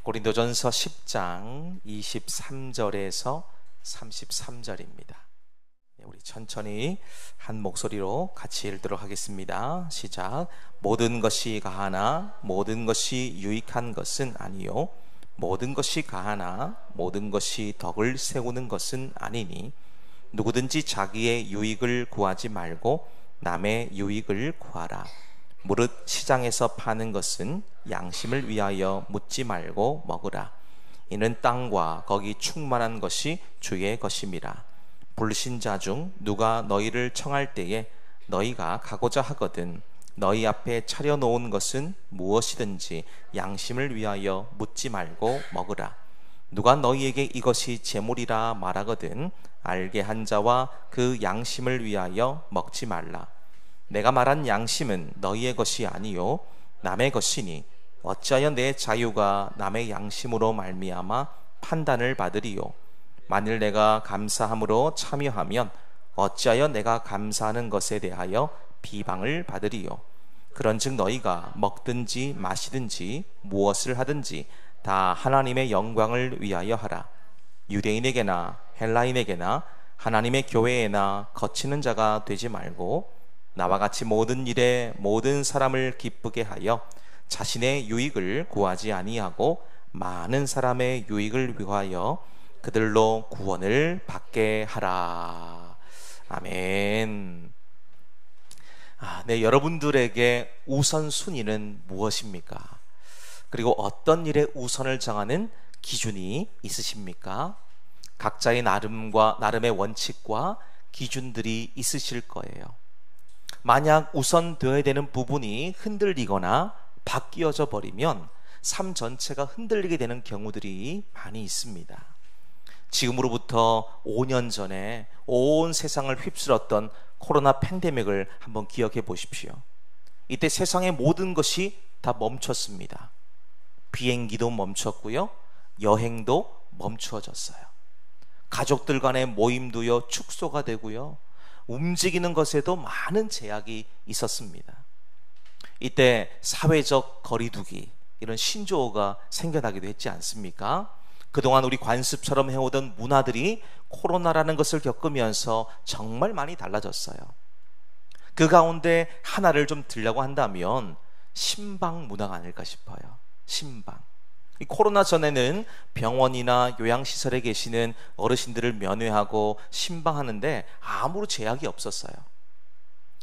고린도전서 10장 23절에서 33절입니다. 우리 천천히 한 목소리로 같이 읽도록 하겠습니다. 시작. 모든 것이 가하나 모든 것이 유익한 것은 아니요 모든 것이 가하나 모든 것이 덕을 세우는 것은 아니니 누구든지 자기의 유익을 구하지 말고 남의 유익을 구하라. 무릇 시장에서 파는 것은 양심을 위하여 묻지 말고 먹으라. 이는 땅과 거기 충만한 것이 주의 것임이라. 불신자 중 누가 너희를 청할 때에 너희가 가고자 하거든 너희 앞에 차려놓은 것은 무엇이든지 양심을 위하여 묻지 말고 먹으라. 누가 너희에게 이것이 재물이라 말하거든 알게 한 자와 그 양심을 위하여 먹지 말라. 내가 말한 양심은 너희의 것이 아니요 남의 것이니 어찌하여 내 자유가 남의 양심으로 말미암아 판단을 받으리요. 만일 내가 감사함으로 참여하면 어찌하여 내가 감사하는 것에 대하여 비방을 받으리요. 그런즉 너희가 먹든지 마시든지 무엇을 하든지 다 하나님의 영광을 위하여 하라. 유대인에게나 헬라인에게나 하나님의 교회에나 거치는 자가 되지 말고 나와 같이 모든 일에 모든 사람을 기쁘게 하여 자신의 유익을 구하지 아니하고 많은 사람의 유익을 위하여 그들로 구원을 받게 하라. 아멘. 네, 여러분들에게 우선순위는 무엇입니까? 그리고 어떤 일에 우선을 정하는 기준이 있으십니까? 각자의 나름의 원칙과 기준들이 있으실 거예요. 만약 우선되어야 되는 부분이 흔들리거나 바뀌어져 버리면 삶 전체가 흔들리게 되는 경우들이 많이 있습니다. 지금으로부터 5년 전에 온 세상을 휩쓸었던 코로나 팬데믹을 한번 기억해 보십시오. 이때 세상의 모든 것이 다 멈췄습니다. 비행기도 멈췄고요. 여행도 멈추어졌어요. 가족들 간의 모임도요 축소가 되고요. 움직이는 것에도 많은 제약이 있었습니다. 이때 사회적 거리두기 이런 신조어가 생겨나기도 했지 않습니까? 그동안 우리 관습처럼 해오던 문화들이 코로나라는 것을 겪으면서 정말 많이 달라졌어요. 그 가운데 하나를 좀 들려고 한다면 신방 문화가 아닐까 싶어요. 신방. 이 코로나 전에는 병원이나 요양시설에 계시는 어르신들을 면회하고 신방하는데 아무런 제약이 없었어요.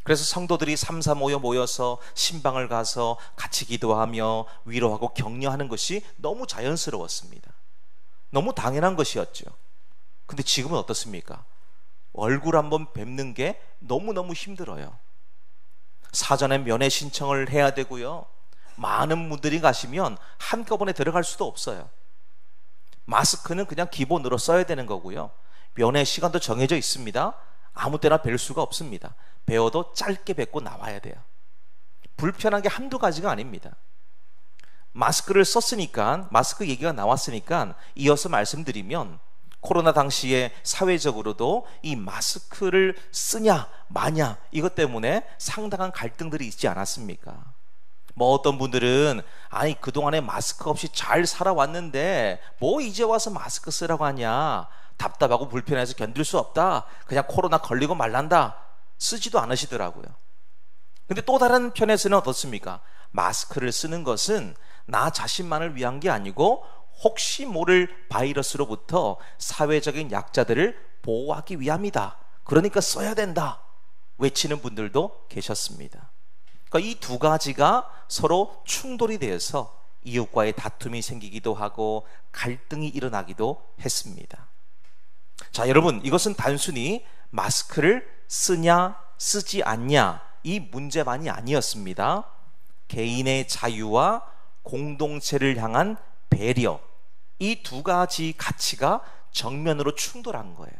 그래서 성도들이 삼삼오여 모여서 신방을 가서 같이 기도하며 위로하고 격려하는 것이 너무 자연스러웠습니다. 너무 당연한 것이었죠. 근데 지금은 어떻습니까? 얼굴 한번 뵙는 게 너무너무 힘들어요. 사전에 면회 신청을 해야 되고요. 많은 분들이 가시면 한꺼번에 들어갈 수도 없어요. 마스크는 그냥 기본으로 써야 되는 거고요. 면회 시간도 정해져 있습니다. 아무 때나 뵐 수가 없습니다. 뵈어도 짧게 뵙고 나와야 돼요. 불편한 게 한두 가지가 아닙니다. 마스크를 썼으니까, 마스크 얘기가 나왔으니까 이어서 말씀드리면 코로나 당시에 사회적으로도 이 마스크를 쓰냐 마냐 이것 때문에 상당한 갈등들이 있지 않았습니까? 뭐 어떤 분들은 아니 그동안에 마스크 없이 잘 살아왔는데 뭐 이제 와서 마스크 쓰라고 하냐, 답답하고 불편해서 견딜 수 없다, 그냥 코로나 걸리고 말란다, 쓰지도 않으시더라고요. 근데 또 다른 편에서는 어떻습니까? 마스크를 쓰는 것은 나 자신만을 위한 게 아니고 혹시 모를 바이러스로부터 사회적인 약자들을 보호하기 위함이다, 그러니까 써야 된다 외치는 분들도 계셨습니다. 그러니까 이 두 가지가 서로 충돌이 되어서 이웃과의 다툼이 생기기도 하고 갈등이 일어나기도 했습니다. 자, 여러분, 이것은 단순히 마스크를 쓰냐 쓰지 않냐 이 문제만이 아니었습니다. 개인의 자유와 공동체를 향한 배려, 이 두 가지 가치가 정면으로 충돌한 거예요.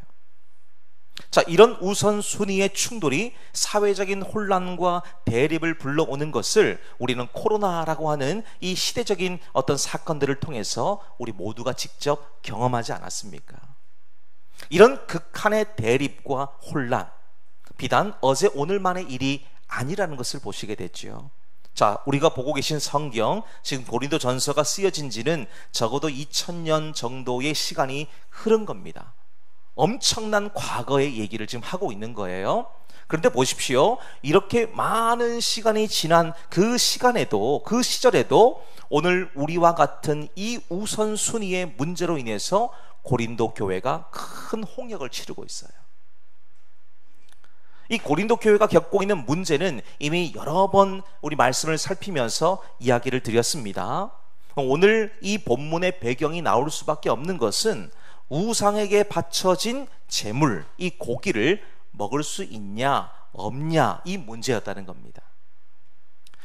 자, 이런 우선순위의 충돌이 사회적인 혼란과 대립을 불러오는 것을 우리는 코로나라고 하는 이 시대적인 어떤 사건들을 통해서 우리 모두가 직접 경험하지 않았습니까? 이런 극한의 대립과 혼란, 비단 어제 오늘만의 일이 아니라는 것을 보시게 됐죠. 자, 우리가 보고 계신 성경, 지금 고린도전서가 쓰여진 지는 적어도 2000년 정도의 시간이 흐른 겁니다. 엄청난 과거의 얘기를 지금 하고 있는 거예요. 그런데 보십시오. 이렇게 많은 시간이 지난 그 시간에도, 그 시절에도 오늘 우리와 같은 이 우선순위의 문제로 인해서 고린도 교회가 큰 홍역을 치르고 있어요. 이 고린도 교회가 겪고 있는 문제는 이미 여러 번 우리 말씀을 살피면서 이야기를 드렸습니다. 오늘 이 본문의 배경이 나올 수밖에 없는 것은 우상에게 바쳐진 제물, 이 고기를 먹을 수 있냐 없냐, 이 문제였다는 겁니다.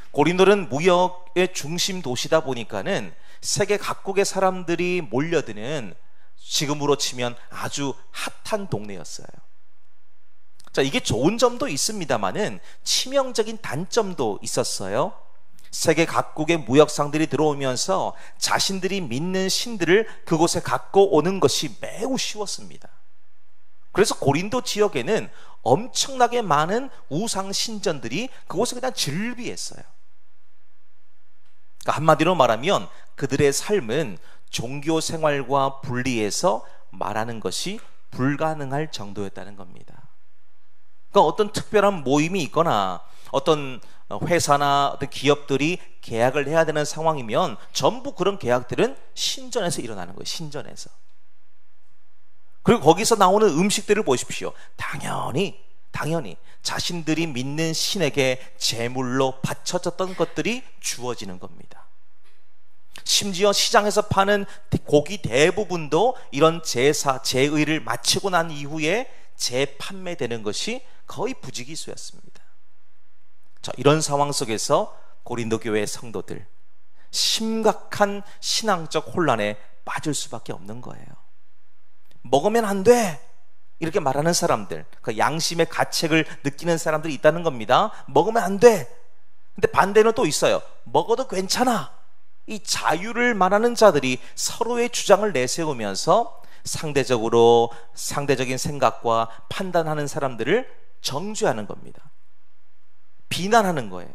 고린도는 무역의 중심 도시다 보니까는 세계 각국의 사람들이 몰려드는, 지금으로 치면 아주 핫한 동네였어요. 자, 이게 좋은 점도 있습니다만은 치명적인 단점도 있었어요. 세계 각국의 무역상들이 들어오면서 자신들이 믿는 신들을 그곳에 갖고 오는 것이 매우 쉬웠습니다. 그래서 고린도 지역에는 엄청나게 많은 우상 신전들이 그곳에 그냥 즐비했어요. 그러니까 한마디로 말하면 그들의 삶은 종교 생활과 분리해서 말하는 것이 불가능할 정도였다는 겁니다. 그러니까 어떤 특별한 모임이 있거나 어떤 회사나 어떤 기업들이 계약을 해야 되는 상황이면 전부 그런 계약들은 신전에서 일어나는 거예요. 신전에서. 그리고 거기서 나오는 음식들을 보십시오. 당연히 자신들이 믿는 신에게 제물로 바쳐졌던 것들이 주어지는 겁니다. 심지어 시장에서 파는 고기 대부분도 이런 제사, 제의를 마치고 난 이후에 재판매되는 것이 거의 부지기수였습니다. 자, 이런 상황 속에서 고린도 교회의 성도들, 심각한 신앙적 혼란에 빠질 수밖에 없는 거예요. 먹으면 안 돼! 이렇게 말하는 사람들, 그 양심의 가책을 느끼는 사람들이 있다는 겁니다. 먹으면 안 돼! 근데 반대는 또 있어요. 먹어도 괜찮아! 이 자유를 말하는 자들이 서로의 주장을 내세우면서 상대적인 생각과 판단하는 사람들을 정죄하는 겁니다. 비난하는 거예요.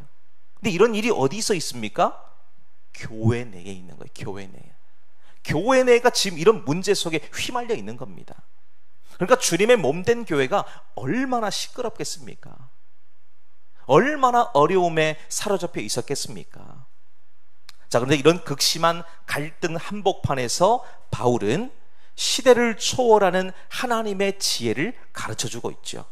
근데 이런 일이 어디서 있습니까? 교회 내에 있는 거예요. 교회 내에. 교회 내가 지금 이런 문제 속에 휘말려 있는 겁니다. 그러니까 주님의 몸된 교회가 얼마나 시끄럽겠습니까? 얼마나 어려움에 사로잡혀 있었겠습니까? 자, 그런데 이런 극심한 갈등 한복판에서 바울은 시대를 초월하는 하나님의 지혜를 가르쳐주고 있죠.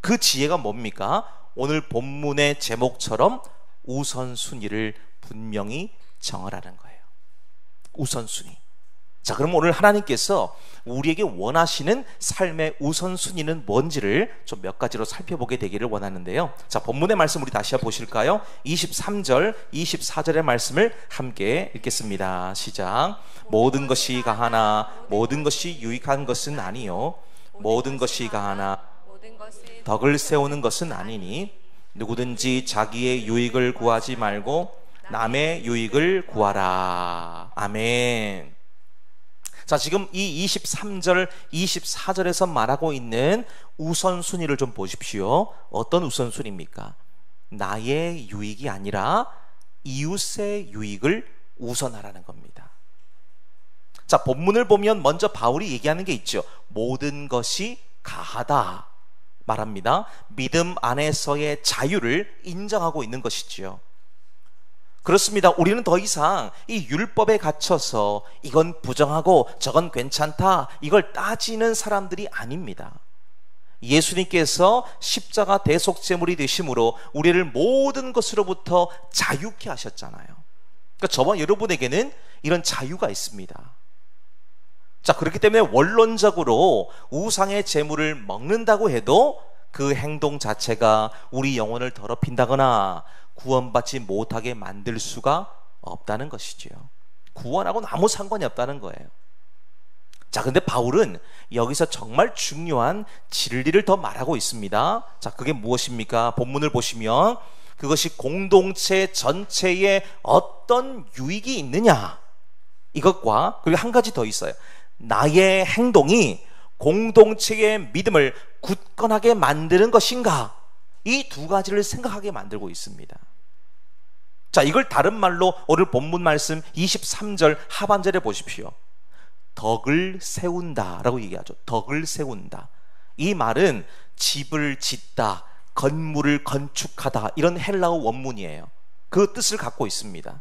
그 지혜가 뭡니까? 오늘 본문의 제목처럼 우선순위를 분명히 정하라는 거예요. 우선순위. 자, 그럼 오늘 하나님께서 우리에게 원하시는 삶의 우선순위는 뭔지를 좀 몇 가지로 살펴보게 되기를 원하는데요. 자, 본문의 말씀 우리 다시 한번 보실까요? 23절, 24절의 말씀을 함께 읽겠습니다. 시작. 모든 것이 가하나 모든 것이 유익한 것은 아니요 모든 것이 가하나 덕을 세우는 것은 아니니 누구든지 자기의 유익을 구하지 말고 남의 유익을 구하라. 아멘. 자, 지금 이 23절, 24절에서 말하고 있는 우선순위를 좀 보십시오. 어떤 우선순위입니까? 나의 유익이 아니라 이웃의 유익을 우선하라는 겁니다. 자, 본문을 보면 먼저 바울이 얘기하는 게 있죠. 모든 것이 가하다 말합니다. 믿음 안에서의 자유를 인정하고 있는 것이지요. 그렇습니다. 우리는 더 이상 이 율법에 갇혀서 이건 부정하고 저건 괜찮다, 이걸 따지는 사람들이 아닙니다. 예수님께서 십자가 대속제물이 되심으로 우리를 모든 것으로부터 자유케 하셨잖아요. 그러니까 저와 여러분에게는 이런 자유가 있습니다. 자, 그렇기 때문에 원론적으로 우상의 제물을 먹는다고 해도 그 행동 자체가 우리 영혼을 더럽힌다거나 구원받지 못하게 만들 수가 없다는 것이지요. 구원하고는 아무 상관이 없다는 거예요. 자, 근데 바울은 여기서 정말 중요한 진리를 더 말하고 있습니다. 자, 그게 무엇입니까? 본문을 보시면 그것이 공동체 전체에 어떤 유익이 있느냐, 이것과 그리고 한 가지 더 있어요. 나의 행동이 공동체의 믿음을 굳건하게 만드는 것인가, 이 두 가지를 생각하게 만들고 있습니다. 자, 이걸 다른 말로 오늘 본문 말씀 23절 하반절에 보십시오. 덕을 세운다 라고 얘기하죠. 덕을 세운다. 이 말은 집을 짓다, 건물을 건축하다, 이런 헬라어 원문이에요. 그 뜻을 갖고 있습니다.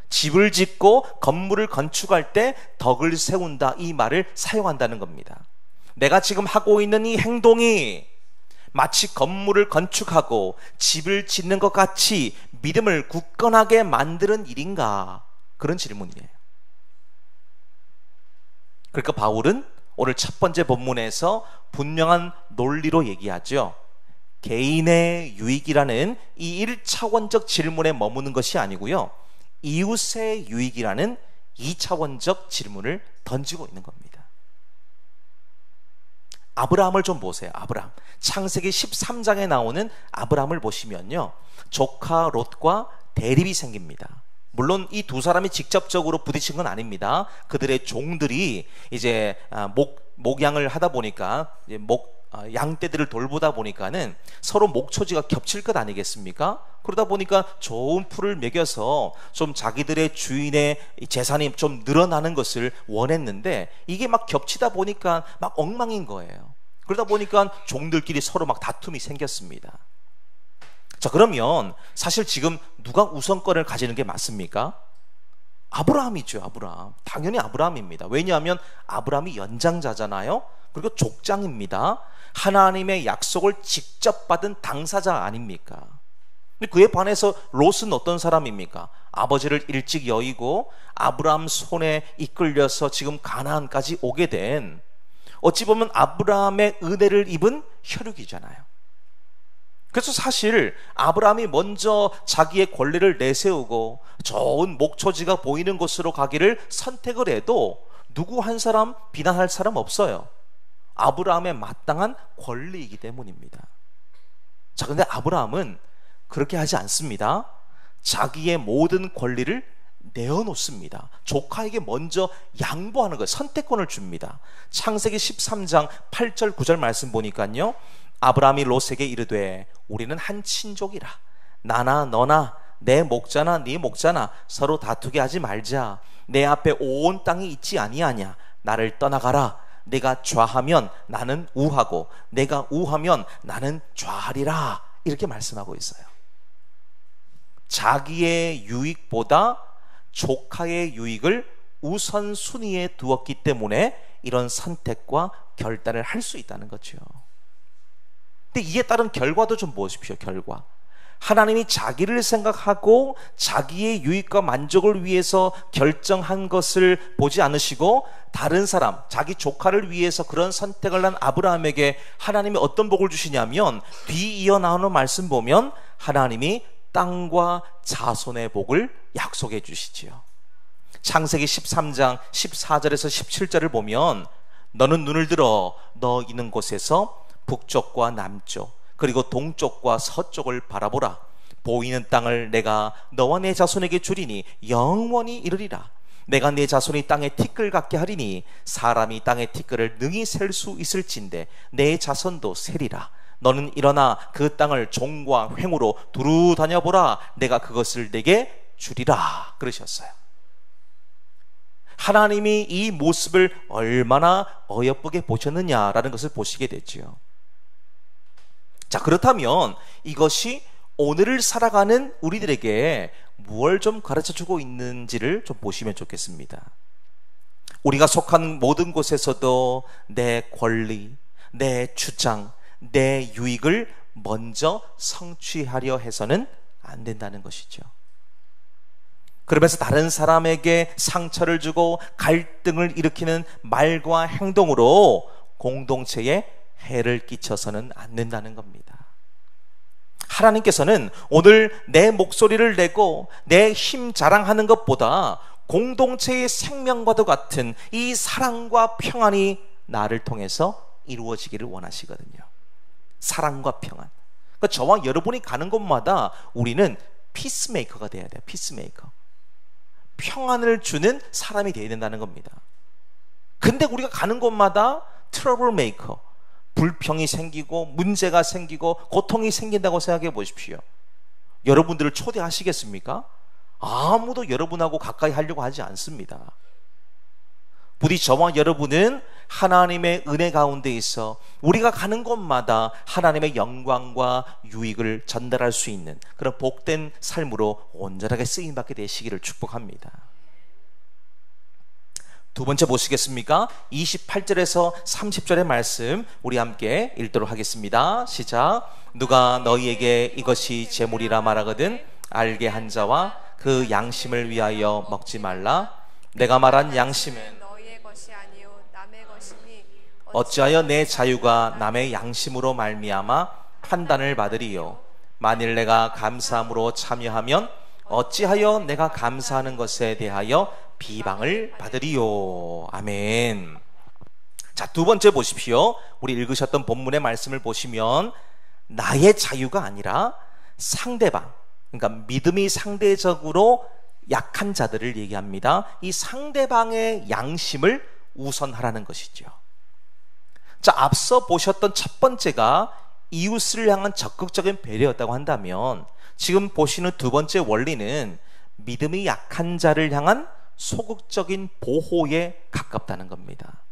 집을 짓고 건물을 건축할 때 덕을 세운다, 이 말을 사용한다는 겁니다. 내가 지금 하고 있는 이 행동이 마치 건물을 건축하고 집을 짓는 것 같이 믿음을 굳건하게 만드는 일인가? 그런 질문이에요. 그러니까 바울은 오늘 첫 번째 본문에서 분명한 논리로 얘기하죠. 개인의 유익이라는 이 1차원적 질문에 머무는 것이 아니고요, 이웃의 유익이라는 2차원적 질문을 던지고 있는 겁니다. 아브라함을 좀 보세요. 아브라함, 창세기 13장에 나오는 아브라함을 보시면요, 조카 롯과 대립이 생깁니다. 물론 이 두 사람이 직접적으로 부딪힌 건 아닙니다. 그들의 종들이 이제 목양을 하다 보니까, 이제 양떼들을 돌보다 보니까는 서로 목초지가 겹칠 것 아니겠습니까? 그러다 보니까 좋은 풀을 먹여서 좀 자기들의 주인의 재산이 좀 늘어나는 것을 원했는데, 이게 막 겹치다 보니까 막 엉망인 거예요. 그러다 보니까 종들끼리 서로 막 다툼이 생겼습니다. 자, 그러면 사실 지금 누가 우선권을 가지는 게 맞습니까? 아브라함이죠. 아브라함. 당연히 아브라함입니다. 왜냐하면 아브라함이 연장자잖아요. 그리고 족장입니다. 하나님의 약속을 직접 받은 당사자 아닙니까? 근데 그에 반해서 롯은 어떤 사람입니까? 아버지를 일찍 여의고 아브라함 손에 이끌려서 지금 가나안까지 오게 된, 어찌 보면 아브라함의 은혜를 입은 혈육이잖아요. 그래서 사실 아브라함이 먼저 자기의 권리를 내세우고 좋은 목초지가 보이는 곳으로 가기를 선택을 해도 누구 한 사람 비난할 사람 없어요. 아브라함의 마땅한 권리이기 때문입니다. 자, 근데 아브라함은 그렇게 하지 않습니다. 자기의 모든 권리를 내어놓습니다. 조카에게 먼저 양보하는 거예요. 선택권을 줍니다. 창세기 13장 8절 9절 말씀 보니까요, 아브라함이 롯에게 이르되 우리는 한 친족이라. 나나 너나 내 목자나 네 목자나 서로 다투게 하지 말자. 내 앞에 온 땅이 있지 아니하냐. 나를 떠나가라. 내가 좌하면 나는 우하고 내가 우하면 나는 좌하리라. 이렇게 말씀하고 있어요. 자기의 유익보다 조카의 유익을 우선순위에 두었기 때문에 이런 선택과 결단을 할 수 있다는 거죠. 근데 이에 따른 결과도 좀 보십시오. 결과, 하나님이 자기를 생각하고 자기의 유익과 만족을 위해서 결정한 것을 보지 않으시고 다른 사람, 자기 조카를 위해서 그런 선택을 한 아브라함에게 하나님이 어떤 복을 주시냐면, 뒤이어 나오는 말씀 보면 하나님이 땅과 자손의 복을 약속해 주시지요. 창세기 13장 14절에서 17절을 보면, 너는 눈을 들어 너 있는 곳에서 북쪽과 남쪽 그리고 동쪽과 서쪽을 바라보라. 보이는 땅을 내가 너와 내 자손에게 주리니 영원히 이르리라. 내가 내 자손이 땅에 티끌 같게 하리니 사람이 땅의 티끌을 능히 셀 수 있을진데 내 자손도 세리라. 너는 일어나 그 땅을 종과 횡으로 두루 다녀보라. 내가 그것을 내게 주리라. 그러셨어요. 하나님이 이 모습을 얼마나 어여쁘게 보셨느냐라는 것을 보시게 되지요. 자, 그렇다면 이것이 오늘을 살아가는 우리들에게 무엇을 좀 가르쳐주고 있는지를 좀 보시면 좋겠습니다. 우리가 속한 모든 곳에서도 내 권리, 내 주장, 내 유익을 먼저 성취하려 해서는 안 된다는 것이죠. 그러면서 다른 사람에게 상처를 주고 갈등을 일으키는 말과 행동으로 공동체에 해를 끼쳐서는 안 된다는 겁니다. 하나님께서는 오늘 내 목소리를 내고 내 힘 자랑하는 것보다 공동체의 생명과도 같은 이 사랑과 평안이 나를 통해서 이루어지기를 원하시거든요. 사랑과 평안. 그러니까 저와 여러분이 가는 곳마다 우리는 피스메이커가 돼야 돼요. 피스메이커. 평안을 주는 사람이 되어야 된다는 겁니다. 근데 우리가 가는 곳마다 트러블 메이커, 불평이 생기고 문제가 생기고 고통이 생긴다고 생각해 보십시오. 여러분들을 초대하시겠습니까? 아무도 여러분하고 가까이 하려고 하지 않습니다. 부디 저와 여러분은 하나님의 은혜 가운데 있어 우리가 가는 곳마다 하나님의 영광과 유익을 전달할 수 있는 그런 복된 삶으로 온전하게 쓰임받게 되시기를 축복합니다. 두 번째 보시겠습니까? 28절에서 30절의 말씀 우리 함께 읽도록 하겠습니다. 시작. 누가 너희에게 이것이 재물이라 말하거든 알게 한 자와 그 양심을 위하여 먹지 말라. 내가 말한 양심은 너희의 것이 아니요 남의 것이니 어찌하여 내 자유가 남의 양심으로 말미암아 판단을 받으리요. 만일 내가 감사함으로 참여하면 어찌하여 내가 감사하는 것에 대하여 비방을 받으리요. 아멘. 자, 두 번째 보십시오. 우리 읽으셨던 본문의 말씀을 보시면 나의 자유가 아니라 상대방, 그러니까 믿음이 상대적으로 약한 자들을 얘기합니다. 이 상대방의 양심을 우선하라는 것이죠. 자, 앞서 보셨던 첫 번째가 이웃을 향한 적극적인 배려였다고 한다면 지금 보시는 두 번째 원리는 믿음이 약한 자를 향한 소극적인 보호에 가깝다는 겁니다.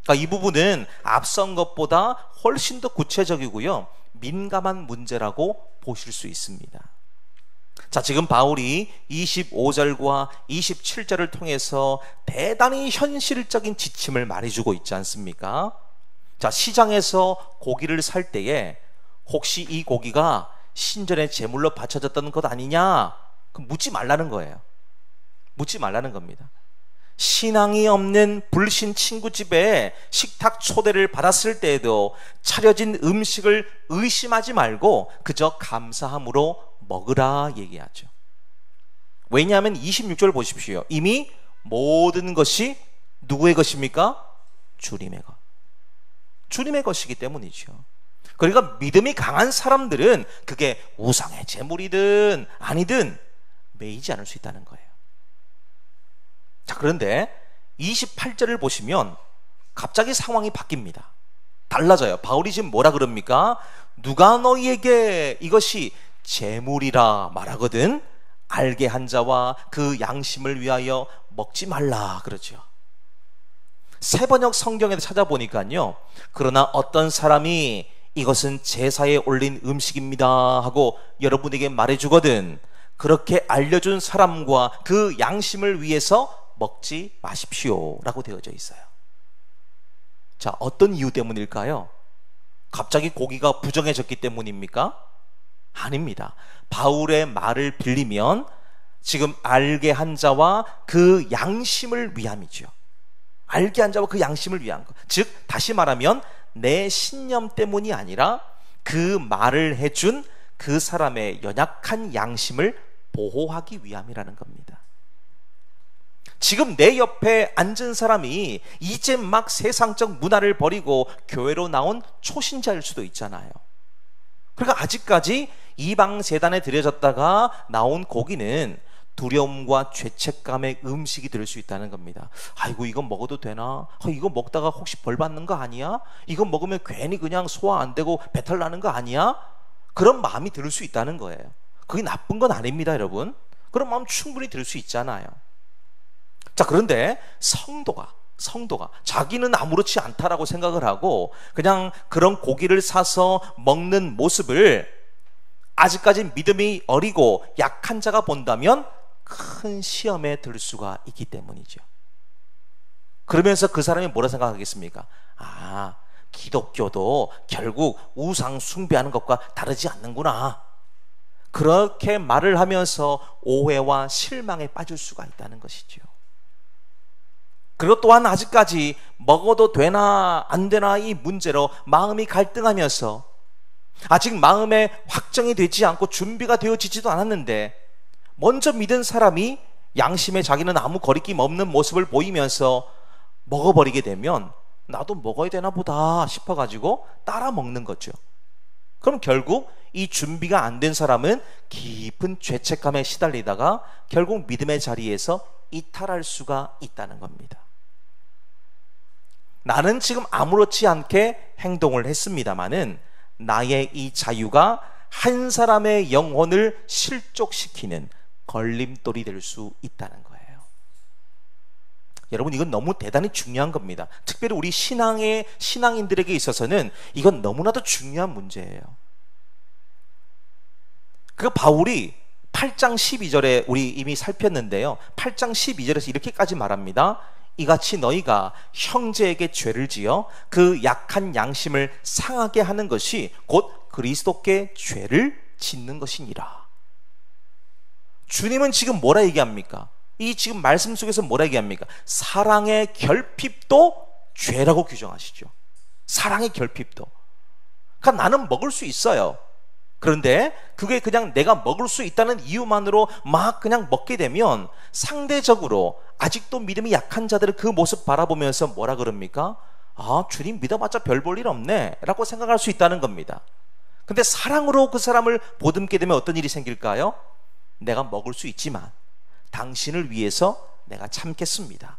그러니까 이 부분은 앞선 것보다 훨씬 더 구체적이고요, 민감한 문제라고 보실 수 있습니다. 자, 지금 바울이 25절과 27절을 통해서 대단히 현실적인 지침을 말해주고 있지 않습니까? 자, 시장에서 고기를 살 때에 혹시 이 고기가 신전의 제물로 바쳐졌던 것 아니냐? 묻지 말라는 거예요. 묻지 말라는 겁니다. 신앙이 없는 불신 친구 집에 식탁 초대를 받았을 때에도 차려진 음식을 의심하지 말고 그저 감사함으로 먹으라 얘기하죠. 왜냐하면 26절 보십시오. 이미 모든 것이 누구의 것입니까? 주님의 것. 주님의 것이기 때문이죠. 그러니까 믿음이 강한 사람들은 그게 우상의 제물이든 아니든 매이지 않을 수 있다는 거예요. 자, 그런데 28절을 보시면 갑자기 상황이 바뀝니다. 달라져요. 바울이 지금 뭐라 그럽니까? 누가 너희에게 이것이 재물이라 말하거든 알게 한 자와 그 양심을 위하여 먹지 말라 그러죠. 새 번역 성경에서 찾아보니까요, 그러나 어떤 사람이 이것은 제사에 올린 음식입니다 하고 여러분에게 말해주거든 그렇게 알려준 사람과 그 양심을 위해서 먹지 마십시오 라고 되어져 있어요. 자, 어떤 이유 때문일까요? 갑자기 고기가 부정해졌기 때문입니까? 아닙니다. 바울의 말을 빌리면 지금 알게 한 자와 그 양심을 위함이죠. 알게 한 자와 그 양심을 위한 것. 즉 다시 말하면 내 신념 때문이 아니라 그 말을 해준 그 사람의 연약한 양심을 보호하기 위함이라는 겁니다. 지금 내 옆에 앉은 사람이 이제 막 세상적 문화를 버리고 교회로 나온 초신자일 수도 있잖아요. 그러니까 아직까지 이방 제단에 드려졌다가 나온 고기는 두려움과 죄책감의 음식이 될 수 있다는 겁니다. 아이고, 이건 먹어도 되나? 이거 먹다가 혹시 벌 받는 거 아니야? 이거 먹으면 괜히 그냥 소화 안 되고 배탈 나는 거 아니야? 그런 마음이 들 수 있다는 거예요. 그게 나쁜 건 아닙니다, 여러분. 그런 마음 충분히 들 수 있잖아요. 자, 그런데 성도가 자기는 아무렇지 않다라고 생각을 하고 그냥 그런 고기를 사서 먹는 모습을 아직까지 믿음이 어리고 약한 자가 본다면 큰 시험에 들 수가 있기 때문이죠. 그러면서 그 사람이 뭐라 생각하겠습니까? 아, 기독교도 결국 우상 숭배하는 것과 다르지 않는구나. 그렇게 말을 하면서 오해와 실망에 빠질 수가 있다는 것이죠. 그리고 또한 아직까지 먹어도 되나 안 되나 이 문제로 마음이 갈등하면서 아직 마음에 확정이 되지 않고 준비가 되어지지도 않았는데 먼저 믿은 사람이 양심에 자기는 아무 거리낌 없는 모습을 보이면서 먹어버리게 되면 나도 먹어야 되나 보다 싶어가지고 따라 먹는 거죠. 그럼 결국 이 준비가 안 된 사람은 깊은 죄책감에 시달리다가 결국 믿음의 자리에서 이탈할 수가 있다는 겁니다. 나는 지금 아무렇지 않게 행동을 했습니다마는 나의 이 자유가 한 사람의 영혼을 실족시키는 걸림돌이 될 수 있다는 거예요. 여러분, 이건 너무 대단히 중요한 겁니다. 특별히 우리 신앙인들에게 있어서는 이건 너무나도 중요한 문제예요. 그 바울이 8장 12절에 우리 이미 살폈는데요, 8장 12절에서 이렇게까지 말합니다. 이같이 너희가 형제에게 죄를 지어 그 약한 양심을 상하게 하는 것이 곧 그리스도께 죄를 짓는 것이니라. 주님은 지금 뭐라 얘기합니까? 이 지금 말씀 속에서 뭐라 얘기합니까? 사랑의 결핍도 죄라고 규정하시죠. 사랑의 결핍도. 그러니까 나는 먹을 수 있어요. 그런데 그게 그냥 내가 먹을 수 있다는 이유만으로 막 그냥 먹게 되면 상대적으로 아직도 믿음이 약한 자들은 그 모습 바라보면서 뭐라 그럽니까? 아, 주님 믿어봤자 별 볼 일 없네 라고 생각할 수 있다는 겁니다. 근데 사랑으로 그 사람을 보듬게 되면 어떤 일이 생길까요? 내가 먹을 수 있지만 당신을 위해서 내가 참겠습니다.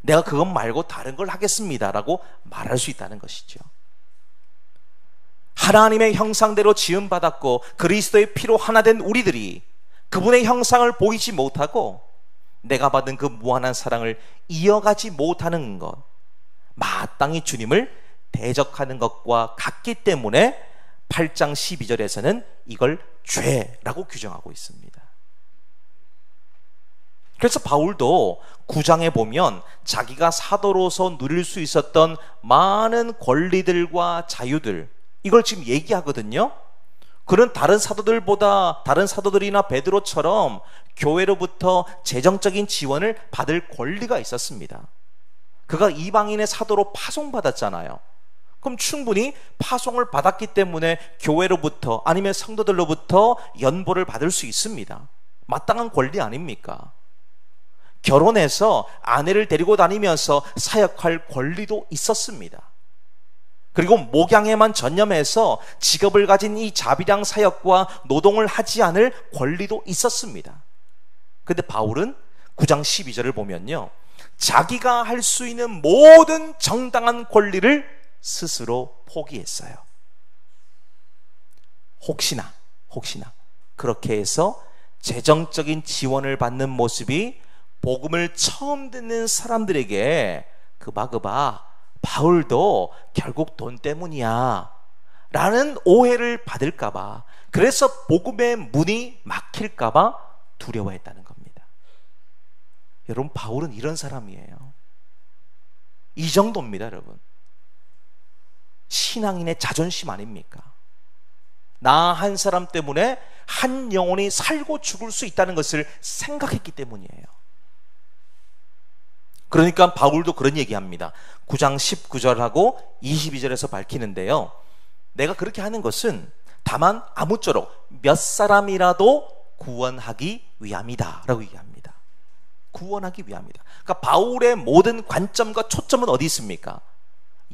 내가 그것 말고 다른 걸 하겠습니다 라고 말할 수 있다는 것이죠. 하나님의 형상대로 지음받았고 그리스도의 피로 하나 된 우리들이 그분의 형상을 보이지 못하고 내가 받은 그 무한한 사랑을 이어가지 못하는 것, 마땅히 주님을 대적하는 것과 같기 때문에 8장 12절에서는 이걸 죄라고 규정하고 있습니다. 그래서 바울도 9장에 보면 자기가 사도로서 누릴 수 있었던 많은 권리들과 자유들, 이걸 지금 얘기하거든요. 그런 다른 사도들이나 베드로처럼 교회로부터 재정적인 지원을 받을 권리가 있었습니다. 그가 이방인의 사도로 파송받았잖아요. 그럼 충분히 파송을 받았기 때문에 교회로부터 아니면 성도들로부터 연보를 받을 수 있습니다. 마땅한 권리 아닙니까? 결혼해서 아내를 데리고 다니면서 사역할 권리도 있었습니다. 그리고 목양에만 전념해서 직업을 가진 이 자비량 사역과 노동을 하지 않을 권리도 있었습니다. 근데 바울은 9장 12절을 보면요, 자기가 할 수 있는 모든 정당한 권리를 스스로 포기했어요. 혹시나 그렇게 해서 재정적인 지원을 받는 모습이 복음을 처음 듣는 사람들에게 그바 바울도 결국 돈 때문이야 라는 오해를 받을까봐, 그래서 복음의 문이 막힐까봐 두려워했다는 겁니다. 여러분, 바울은 이런 사람이에요. 이 정도입니다. 여러분, 신앙인의 자존심 아닙니까? 나 한 사람 때문에 한 영혼이 살고 죽을 수 있다는 것을 생각했기 때문이에요. 그러니까 바울도 그런 얘기합니다. 9장 19절하고 22절에서 밝히는데요, 내가 그렇게 하는 것은 다만 아무쪼록 몇 사람이라도 구원하기 위함이다 라고 얘기합니다. 구원하기 위함이다. 그러니까 바울의 모든 관점과 초점은 어디 있습니까?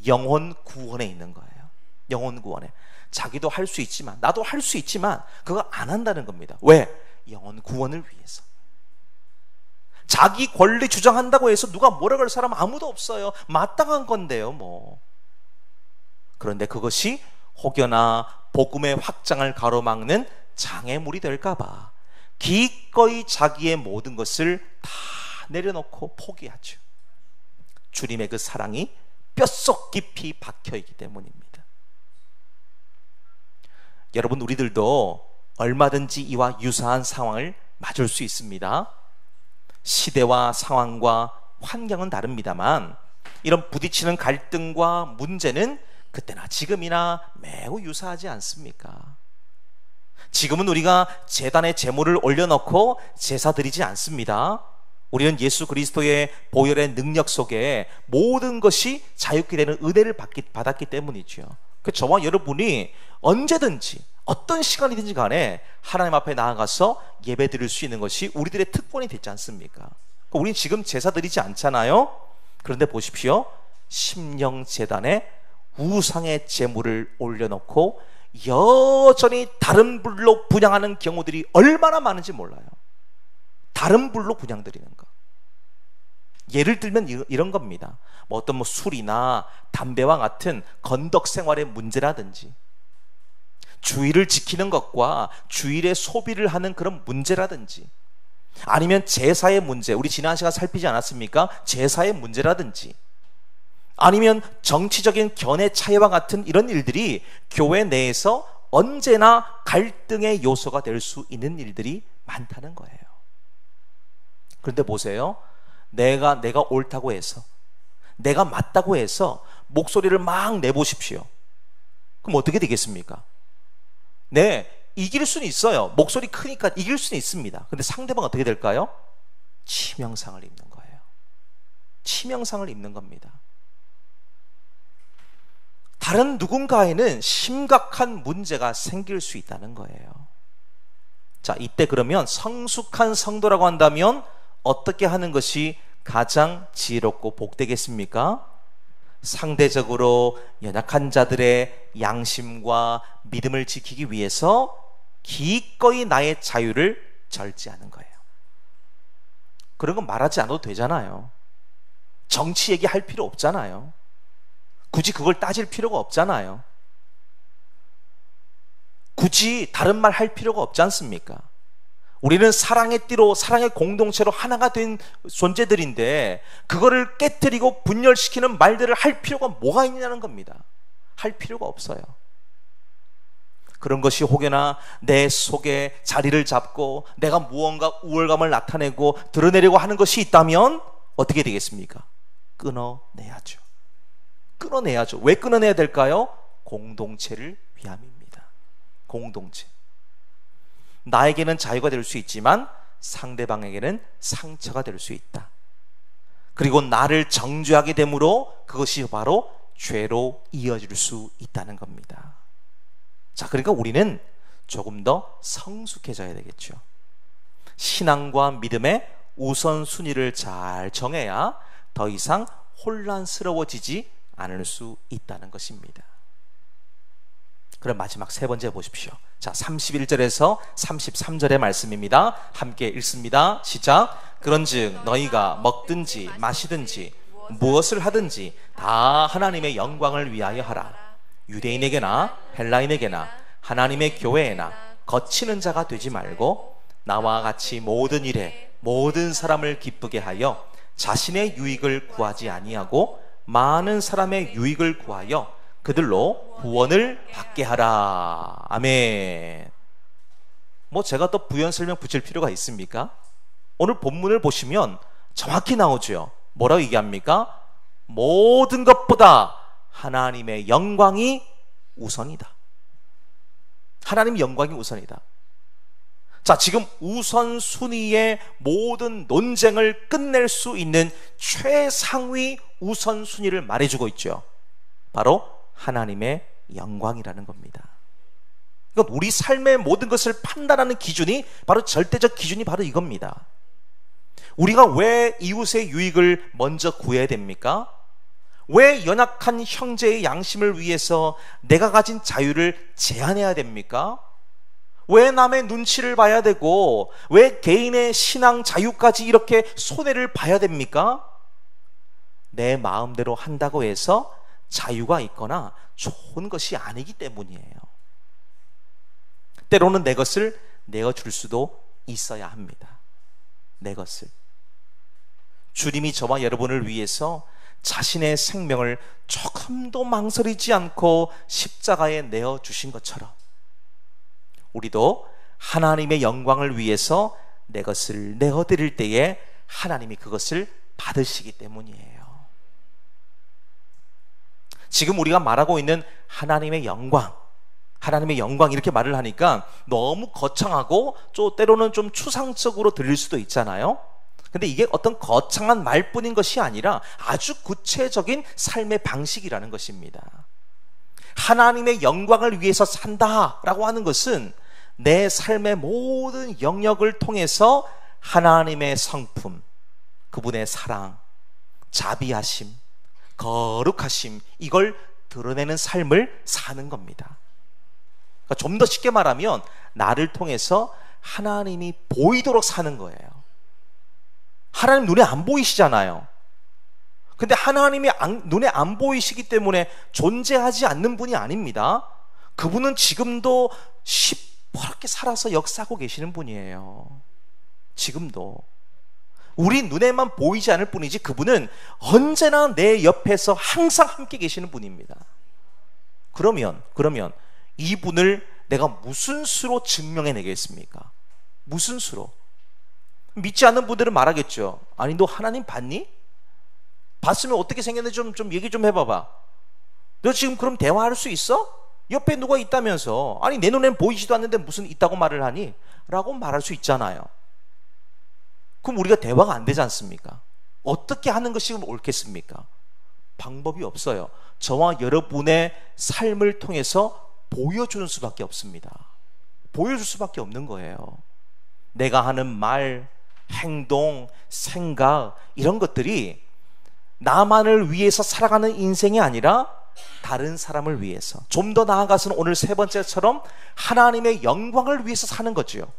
영혼 구원에 있는 거예요. 영혼 구원에. 자기도 할 수 있지만, 나도 할 수 있지만 그거 안 한다는 겁니다. 왜? 영혼 구원을 위해서. 자기 권리 주장한다고 해서 누가 뭐라 그럴 사람 아무도 없어요. 마땅한 건데요 뭐. 그런데 그것이 혹여나 복음의 확장을 가로막는 장애물이 될까봐 기꺼이 자기의 모든 것을 다 내려놓고 포기하죠. 주님의 그 사랑이 뼛속 깊이 박혀있기 때문입니다. 여러분, 우리들도 얼마든지 이와 유사한 상황을 맞을 수 있습니다. 시대와 상황과 환경은 다릅니다만 이런 부딪히는 갈등과 문제는 그때나 지금이나 매우 유사하지 않습니까? 지금은 우리가 제단에 제물을 올려놓고 제사 드리지 않습니다. 우리는 예수 그리스도의 보혈의 능력 속에 모든 것이 자유케 되는 은혜를 받았기 때문이죠. 그 저와 여러분이 언제든지 어떤 시간이든지 간에 하나님 앞에 나아가서 예배 드릴 수 있는 것이 우리들의 특권이 되지 않습니까? 그러니까 우리는 지금 제사 드리지 않잖아요. 그런데 보십시오, 심령제단에 우상의 제물을 올려놓고 여전히 다른 불로 분향하는 경우들이 얼마나 많은지 몰라요. 다른 불로 분향드리는 거. 예를 들면 이런 겁니다. 뭐 어떤 술이나 담배와 같은 건덕 생활의 문제라든지, 주의를 지키는 것과 주일에 소비를 하는 그런 문제라든지, 아니면 제사의 문제, 우리 지난 시간 살피지 않았습니까? 제사의 문제라든지, 아니면 정치적인 견해 차이와 같은 이런 일들이 교회 내에서 언제나 갈등의 요소가 될 수 있는 일들이 많다는 거예요. 그런데 보세요. 내가 옳다고 해서, 내가 맞다고 해서 목소리를 막 내보십시오. 그럼 어떻게 되겠습니까? 네, 이길 수는 있어요. 목소리 크니까 이길 수는 있습니다. 근데 상대방 어떻게 될까요? 치명상을 입는 거예요. 치명상을 입는 겁니다. 다른 누군가에는 심각한 문제가 생길 수 있다는 거예요. 자, 이때 그러면 성숙한 성도라고 한다면 어떻게 하는 것이 가장 지혜롭고 복되겠습니까? 상대적으로 연약한 자들의 양심과 믿음을 지키기 위해서 기꺼이 나의 자유를 절제하는 거예요. 그런 건 말하지 않아도 되잖아요. 정치 얘기할 필요 없잖아요. 굳이 그걸 따질 필요가 없잖아요. 굳이 다른 말 할 필요가 없지 않습니까? 우리는 사랑의 띠로, 사랑의 공동체로 하나가 된 존재들인데 그거를 깨뜨리고 분열시키는 말들을 할 필요가 뭐가 있냐는 겁니다. 할 필요가 없어요. 그런 것이 혹여나 내 속에 자리를 잡고 내가 무언가 우월감을 나타내고 드러내려고 하는 것이 있다면 어떻게 되겠습니까? 끊어내야죠. 끊어내야죠. 왜 끊어내야 될까요? 공동체를 위함입니다. 공동체. 나에게는 자유가 될 수 있지만 상대방에게는 상처가 될 수 있다. 그리고 나를 정죄하게 되므로 그것이 바로 죄로 이어질 수 있다는 겁니다. 자, 그러니까 우리는 조금 더 성숙해져야 되겠죠. 신앙과 믿음의 우선순위를 잘 정해야 더 이상 혼란스러워지지 않을 수 있다는 것입니다. 그럼 마지막 세 번째 보십시오. 자, 31절에서 33절의 말씀입니다. 함께 읽습니다. 시작. 그런즉 너희가 먹든지 마시든지 무엇을 하든지 다 하나님의 영광을 위하여 하라. 유대인에게나 헬라인에게나 하나님의 교회에나 거치는 자가 되지 말고 나와 같이 모든 일에 모든 사람을 기쁘게 하여 자신의 유익을 구하지 아니하고 많은 사람의 유익을 구하여 그들로 구원을 받게 하라. 아멘. 뭐 제가 또 부연 설명 붙일 필요가 있습니까? 오늘 본문을 보시면 정확히 나오죠. 뭐라고 얘기합니까? 모든 것보다 하나님의 영광이 우선이다. 하나님의 영광이 우선이다. 자, 지금 우선순위의 모든 논쟁을 끝낼 수 있는 최상위 우선순위를 말해주고 있죠. 바로 하나님의 영광이라는 겁니다. 그러니까 우리 삶의 모든 것을 판단하는 기준이 바로 절대적 기준이 바로 이겁니다. 우리가 왜 이웃의 유익을 먼저 구해야 됩니까? 왜 연약한 형제의 양심을 위해서 내가 가진 자유를 제한해야 됩니까? 왜 남의 눈치를 봐야 되고 왜 개인의 신앙 자유까지 이렇게 손해를 봐야 됩니까? 내 마음대로 한다고 해서 자유가 있거나 좋은 것이 아니기 때문이에요. 때로는 내 것을 내어줄 수도 있어야 합니다. 내 것을. 주님이 저와 여러분을 위해서 자신의 생명을 조금도 망설이지 않고 십자가에 내어주신 것처럼 우리도 하나님의 영광을 위해서 내 것을 내어드릴 때에 하나님이 그것을 받으시기 때문이에요. 지금 우리가 말하고 있는 하나님의 영광 이렇게 말을 하니까 너무 거창하고 또 때로는 좀 추상적으로 들릴 수도 있잖아요. 근데 이게 어떤 거창한 말뿐인 것이 아니라 아주 구체적인 삶의 방식이라는 것입니다. 하나님의 영광을 위해서 산다라고 하는 것은 내 삶의 모든 영역을 통해서 하나님의 성품, 그분의 사랑, 자비하심, 거룩하심, 이걸 드러내는 삶을 사는 겁니다. 그러니까 좀 더 쉽게 말하면 나를 통해서 하나님이 보이도록 사는 거예요. 하나님 눈에 안 보이시잖아요. 근데 하나님이 눈에 안 보이시기 때문에 존재하지 않는 분이 아닙니다. 그분은 지금도 시퍼렇게 살아서 역사하고 계시는 분이에요. 지금도 우리 눈에만 보이지 않을 뿐이지 그분은 언제나 내 옆에서 항상 함께 계시는 분입니다. 그러면 이분을 내가 무슨 수로 증명해내겠습니까? 무슨 수로? 믿지 않는 분들은 말하겠죠. 아니, 너 하나님 봤니? 봤으면 어떻게 생겼는지 좀 얘기 좀 해봐봐. 너 지금 그럼 대화할 수 있어? 옆에 누가 있다면서. 아니, 내 눈엔 보이지도 않는데 무슨 있다고 말을 하니? 라고 말할 수 있잖아요. 그럼 우리가 대화가 안 되지 않습니까? 어떻게 하는 것이 옳겠습니까? 방법이 없어요. 저와 여러분의 삶을 통해서 보여주는 수밖에 없습니다. 보여줄 수밖에 없는 거예요. 내가 하는 말, 행동, 생각, 이런 것들이 나만을 위해서 살아가는 인생이 아니라 다른 사람을 위해서, 좀 더 나아가서는 오늘 세 번째처럼 하나님의 영광을 위해서 사는 거죠.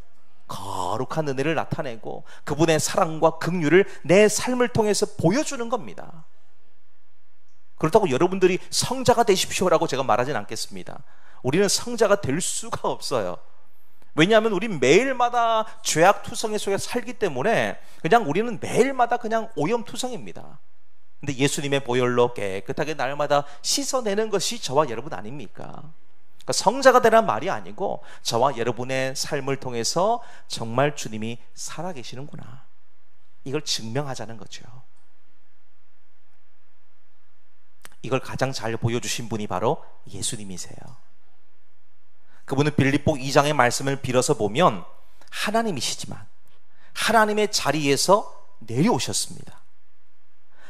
거룩한 은혜를 나타내고 그분의 사랑과 긍휼을 내 삶을 통해서 보여주는 겁니다. 그렇다고 여러분들이 성자가 되십시오라고 제가 말하진 않겠습니다. 우리는 성자가 될 수가 없어요. 왜냐하면 우리 매일마다 죄악투성 속에 살기 때문에 그냥 우리는 매일마다 그냥 오염투성입니다. 근데 예수님의 보혈로 깨끗하게 날마다 씻어내는 것이 저와 여러분 아닙니까? 그러니까 성자가 되란 말이 아니고 저와 여러분의 삶을 통해서 정말 주님이 살아계시는구나, 이걸 증명하자는 거죠. 이걸 가장 잘 보여주신 분이 바로 예수님이세요. 그분은 빌립보 2장의 말씀을 빌어서 보면 하나님이시지만 하나님의 자리에서 내려오셨습니다.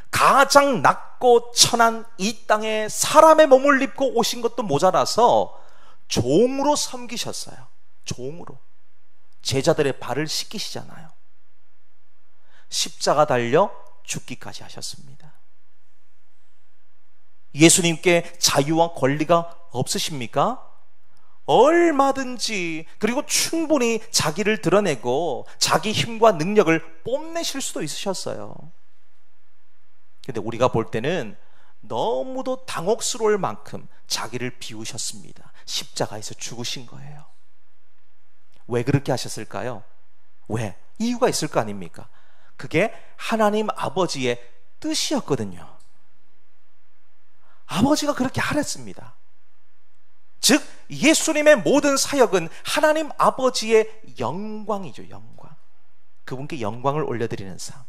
가장 낮고 천한 이 땅에 사람의 몸을 입고 오신 것도 모자라서 종으로 섬기셨어요. 종으로 제자들의 발을 씻기시잖아요. 십자가 달려 죽기까지 하셨습니다. 예수님께 자유와 권리가 없으십니까? 얼마든지, 그리고 충분히 자기를 드러내고 자기 힘과 능력을 뽐내실 수도 있으셨어요. 근데 우리가 볼 때는 너무도 당혹스러울 만큼 자기를 비우셨습니다. 십자가에서 죽으신 거예요. 왜 그렇게 하셨을까요? 왜? 이유가 있을 거 아닙니까? 그게 하나님 아버지의 뜻이었거든요. 아버지가 그렇게 하랬습니다. 즉 예수님의 모든 사역은 하나님 아버지의 영광이죠. 영광. 그분께 영광을 올려드리는 삶.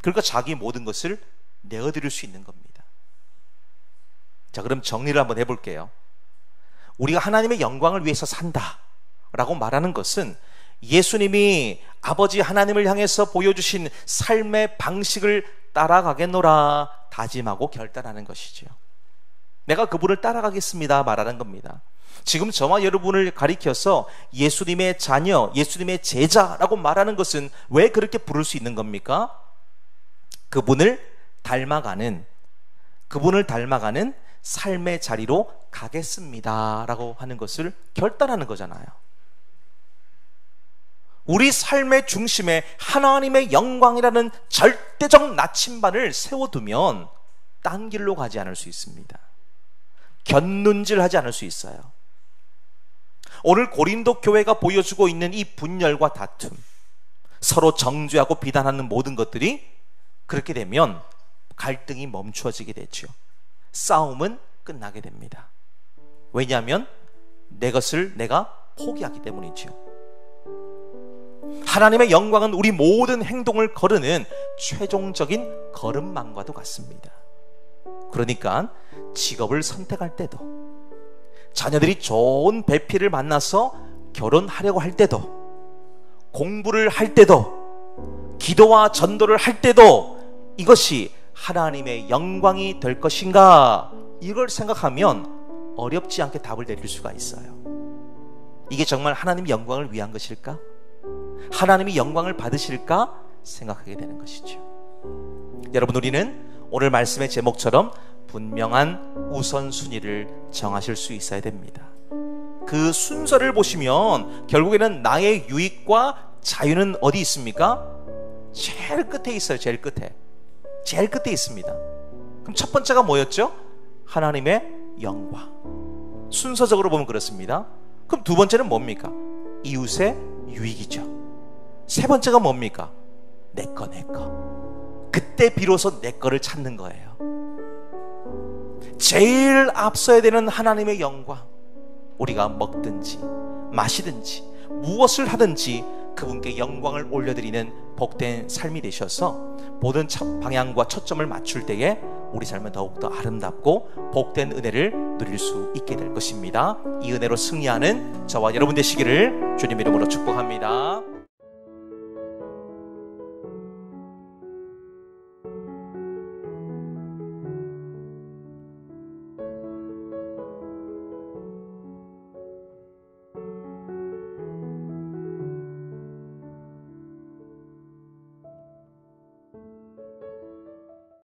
그러니까 자기 모든 것을 내어드릴 수 있는 겁니다. 자, 그럼 정리를 한번 해볼게요. 우리가 하나님의 영광을 위해서 산다 라고 말하는 것은 예수님이 아버지 하나님을 향해서 보여주신 삶의 방식을 따라가겠노라 다짐하고 결단하는 것이죠. 내가 그분을 따라가겠습니다 말하는 겁니다. 지금 저와 여러분을 가리켜서 예수님의 자녀, 예수님의 제자라고 말하는 것은 왜 그렇게 부를 수 있는 겁니까? 그분을 닮아가는 삶의 자리로 가겠습니다 라고 하는 것을 결단하는 거잖아요. 우리 삶의 중심에 하나님의 영광이라는 절대적 나침반을 세워두면 딴 길로 가지 않을 수 있습니다. 곁눈질하지 않을 수 있어요. 오늘 고린도 교회가 보여주고 있는 이 분열과 다툼, 서로 정죄하고 비난하는 모든 것들이 그렇게 되면 갈등이 멈추어지게 되죠. 싸움은 끝나게 됩니다. 왜냐하면 내 것을 내가 포기하기 때문이죠. 하나님의 영광은 우리 모든 행동을 거르는 최종적인 걸음망과도 같습니다. 그러니까 직업을 선택할 때도, 자녀들이 좋은 배필을 만나서 결혼하려고 할 때도, 공부를 할 때도, 기도와 전도를 할 때도 이것이 하나님의 영광이 될 것인가, 이걸 생각하면 어렵지 않게 답을 내릴 수가 있어요. 이게 정말 하나님의 영광을 위한 것일까? 하나님이 영광을 받으실까? 생각하게 되는 것이죠. 여러분, 우리는 오늘 말씀의 제목처럼 분명한 우선순위를 정하실 수 있어야 됩니다. 그 순서를 보시면 결국에는 나의 유익과 자유는 어디 있습니까? 제일 끝에 있어요. 제일 끝에 있습니다. 그럼 첫 번째가 뭐였죠? 하나님의 영광. 순서적으로 보면 그렇습니다. 그럼 두 번째는 뭡니까? 이웃의 유익이죠. 세 번째가 뭡니까? 내 거. 그때 비로소 내 거를 찾는 거예요. 제일 앞서야 되는 하나님의 영광, 우리가 먹든지 마시든지 무엇을 하든지 그분께 영광을 올려드리는 복된 삶이 되셔서 모든 방향과 초점을 맞출 때에 우리 삶은 더욱더 아름답고 복된 은혜를 누릴 수 있게 될 것입니다. 이 은혜로 승리하는 저와 여러분 되시기를 주님 이름으로 축복합니다.